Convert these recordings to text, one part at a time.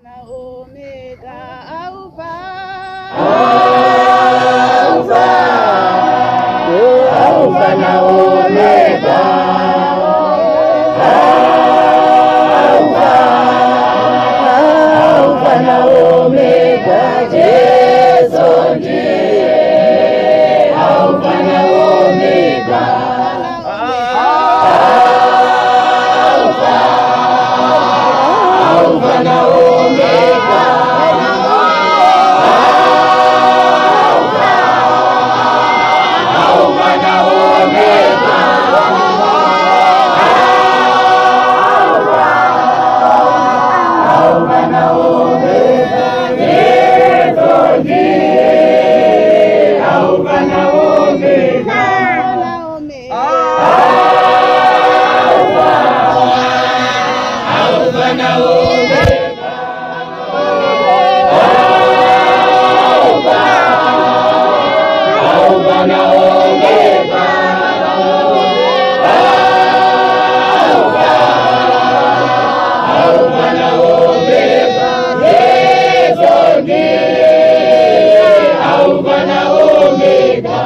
na Omega, Alpha na Omega, Alpha na Omega, Yesu ndiye Alpha na Omega, Alpha na Omega, Alpha na Omega, Alpha na Omega, Yesu ndiye Alpha na Omega, Alpha na Omega, Alpha na Omega, Alpha na Omega, Yesu ndiye Alpha na Omega,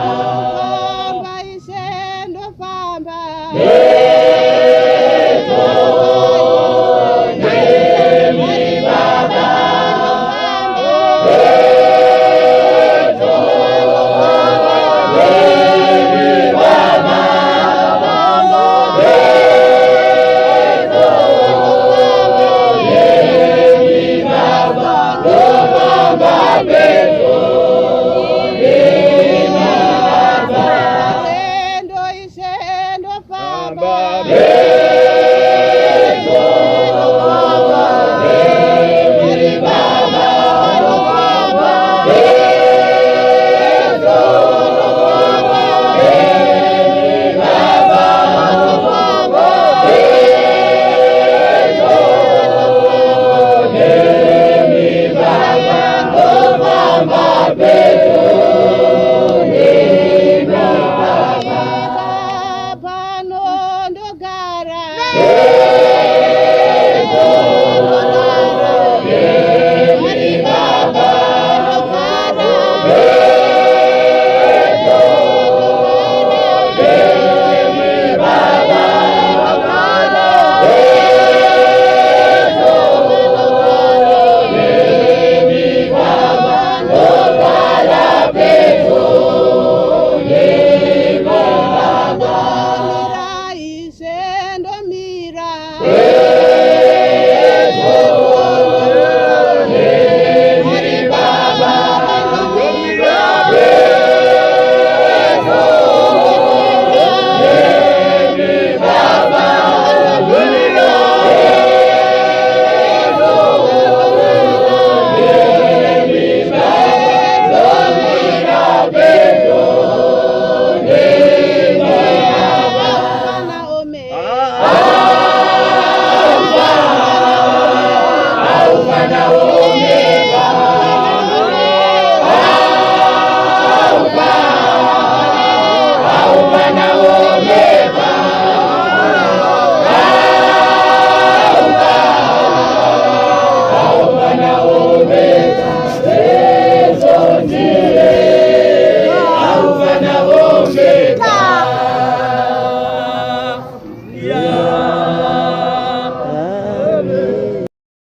Alpha na Omega.